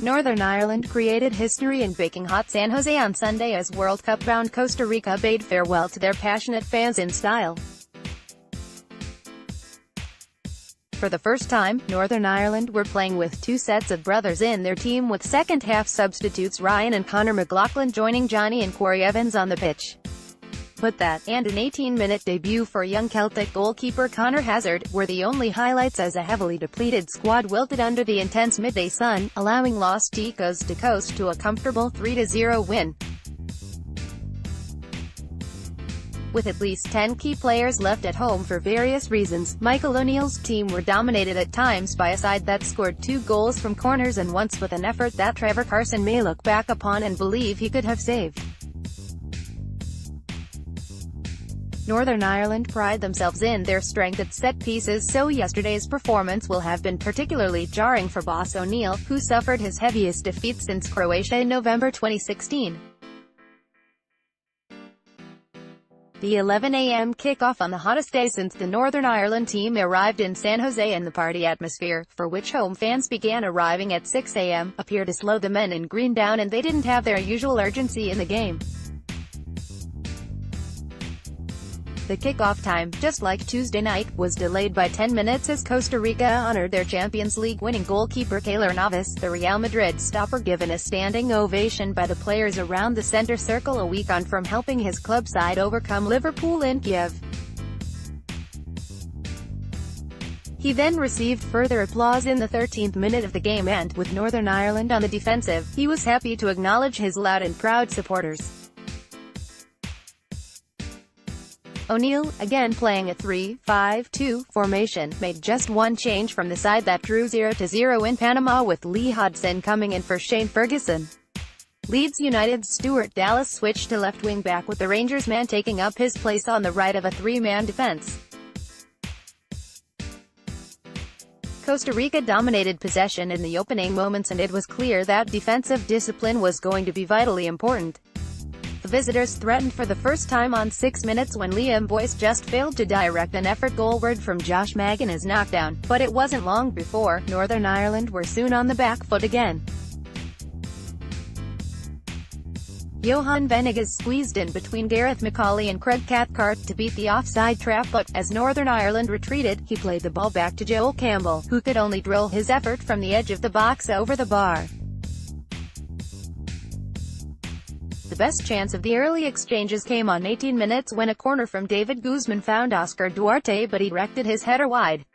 Northern Ireland created history in baking hot San Jose on Sunday as World Cup-bound Costa Rica bade farewell to their passionate fans in style. For the first time, Northern Ireland were playing with two sets of brothers in their team, with second-half substitutes Ryan and Conor McLaughlin joining Jonny and Corry Evans on the pitch. But that, and an 18-minute debut for young Celtic goalkeeper Conor Hazard, were the only highlights as a heavily depleted squad wilted under the intense midday sun, allowing Los Ticos to coast to a comfortable 3-0 win. With at least 10 key players left at home for various reasons, Michael O'Neill's team were dominated at times by a side that scored 2 goals from corners and once with an effort that Trevor Carson may look back upon and believe he could have saved. Northern Ireland pride themselves in their strength at set pieces, so yesterday's performance will have been particularly jarring for boss O'Neill, who suffered his heaviest defeat since Croatia in November 2016. The 11 a.m. kickoff on the hottest day since the Northern Ireland team arrived in San Jose, and the party atmosphere, for which home fans began arriving at 6 a.m., appeared to slow the men in green down, and they didn't have their usual urgency in the game. The kickoff time, just like Tuesday night, was delayed by 10 minutes as Costa Rica honored their Champions League winning goalkeeper Keylor Navas, the Real Madrid stopper, given a standing ovation by the players around the center circle a week on from helping his club side overcome Liverpool in Kiev. He then received further applause in the 13th minute of the game and, with Northern Ireland on the defensive, he was happy to acknowledge his loud and proud supporters. O'Neill, again playing a 3-5-2 formation, made just one change from the side that drew 0-0 in Panama, with Lee Hodgson coming in for Shane Ferguson. Leeds United's Stuart Dallas switched to left wing back, with the Rangers man taking up his place on the right of a three-man defense. Costa Rica dominated possession in the opening moments, and it was clear that defensive discipline was going to be vitally important. The visitors threatened for the first time on 6 minutes when Liam Boyce just failed to direct an effort goalward from Josh Magen's knockdown, but it wasn't long before Northern Ireland were soon on the back foot again. Johan Venegas squeezed in between Gareth McAuley and Craig Cathcart to beat the offside trap, but, as Northern Ireland retreated, he played the ball back to Joel Campbell, who could only drill his effort from the edge of the box over the bar. The best chance of the early exchanges came on 18 minutes when a corner from David Guzman found Oscar Duarte, but he directed his header wide.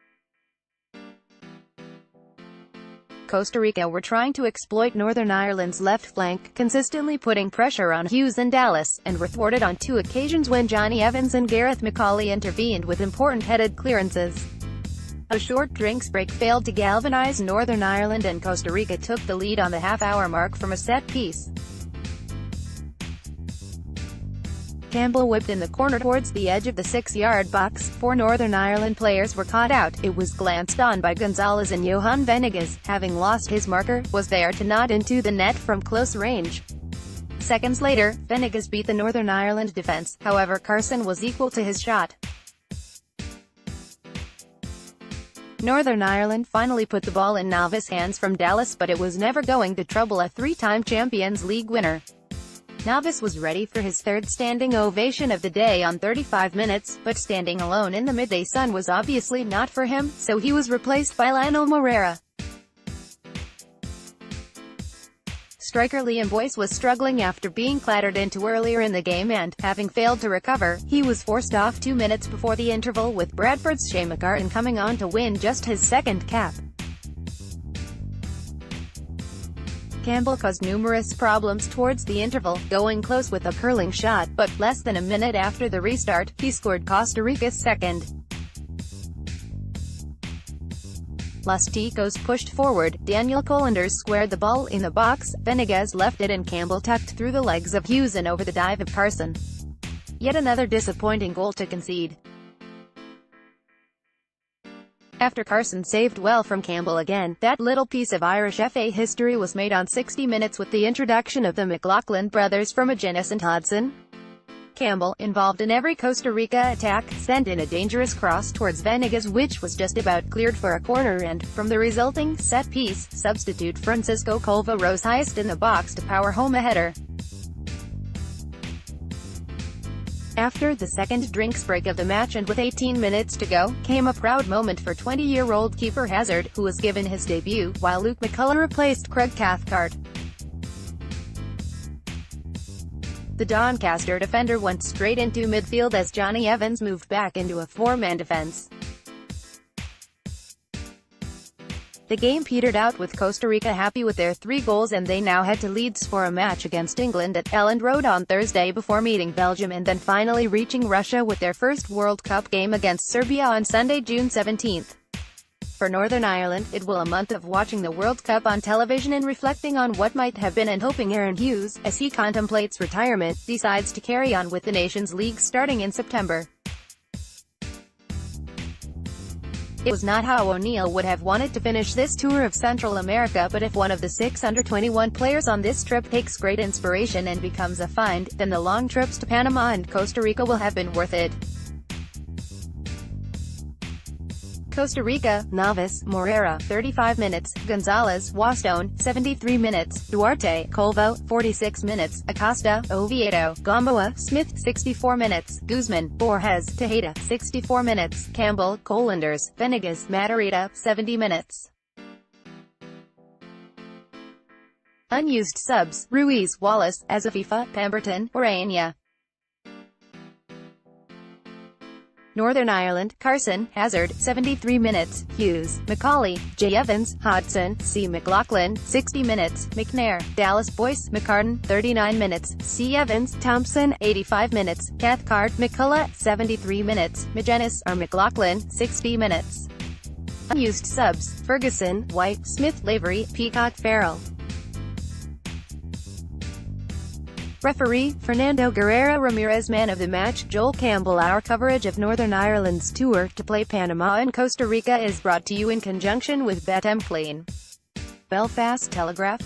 Costa Rica were trying to exploit Northern Ireland's left flank, consistently putting pressure on Hughes and Dallas, and were thwarted on 2 occasions when Jonny Evans and Gareth McAuley intervened with important headed clearances. A short drinks break failed to galvanize Northern Ireland, and Costa Rica took the lead on the half-hour mark from a set piece. Campbell whipped in the corner towards the edge of the 6-yard box. 4 Northern Ireland players were caught out. It was glanced on by Gonzalez, and Johan Venegas, having lost his marker, was there to nod into the net from close range. Seconds later, Venegas beat the Northern Ireland defense, however Carson was equal to his shot. Northern Ireland finally put the ball in Navas' hands from Dallas, but it was never going to trouble a 3-time Champions League winner. Navas was ready for his third standing ovation of the day on 35 minutes, but standing alone in the midday sun was obviously not for him, so he was replaced by Lionel Moreira. Striker Liam Boyce was struggling after being clattered into earlier in the game and, having failed to recover, he was forced off 2 minutes before the interval, with Bradford's Shane McCartan coming on to win just his second cap. Campbell caused numerous problems towards the interval, going close with a curling shot, but less than a minute after the restart, he scored Costa Rica's second. Los Ticos pushed forward, Daniel Colanders squared the ball in the box, Venegas left it, and Campbell tucked through the legs of Hughes and over the dive of Carson. Yet another disappointing goal to concede. After Carson saved well from Campbell again, that little piece of Irish FA history was made on 60 minutes with the introduction of the McLaughlin brothers from Magennis and Hodgson. Campbell, involved in every Costa Rica attack, sent in a dangerous cross towards Venegas which was just about cleared for a corner and, from the resulting set-piece, substitute Francisco Colva rose highest in the box to power home a header. After the second drinks break of the match and with 18 minutes to go, came a proud moment for 20-year-old keeper Hazard, who was given his debut, while Luke McCullough replaced Craig Cathcart. The Doncaster defender went straight into midfield as Jonny Evans moved back into a four-man defence. The game petered out with Costa Rica happy with their 3 goals and they now head to Leeds for a match against England at Elland Road on Thursday before meeting Belgium and then finally reaching Russia with their first World Cup game against Serbia on Sunday, June 17. For Northern Ireland, it will a month of watching the World Cup on television and reflecting on what might have been and hoping Aaron Hughes, as he contemplates retirement, decides to carry on with the Nations League starting in September. It was not how O'Neill would have wanted to finish this tour of Central America, but if one of the 6 under-21 players on this trip takes great inspiration and becomes a find, then the long trips to Panama and Costa Rica will have been worth it. Costa Rica: Navas, Morera, 35 minutes, Gonzalez, Wastone, 73 minutes, Duarte, Colvo, 46 minutes, Acosta, Oviedo, Gamboa, Smith, 64 minutes, Guzman, Borges, Tejeda, 64 minutes, Campbell, Colanders, Venegas, Matarrita, 70 minutes. Unused subs: Ruiz, Wallace, Azafifa, Pemberton, Orania. Northern Ireland: Carson, Hazard, 73 minutes, Hughes, McCauley, J. Evans, Hodgson, C. McLaughlin, 60 minutes, McNair, Dallas Boyce, McCartan, 39 minutes, C. Evans, Thompson, 85 minutes, Cathcart, McCullough, 73 minutes, Magennis or McLaughlin, 60 minutes. Unused subs: Ferguson, White, Smith, Lavery, Peacock, Farrell. Referee: Fernando Guerrero Ramirez. Man of the match: Joel Campbell. Our coverage of Northern Ireland's tour to play Panama and Costa Rica is brought to you in conjunction with BetMcLean. Belfast Telegraph.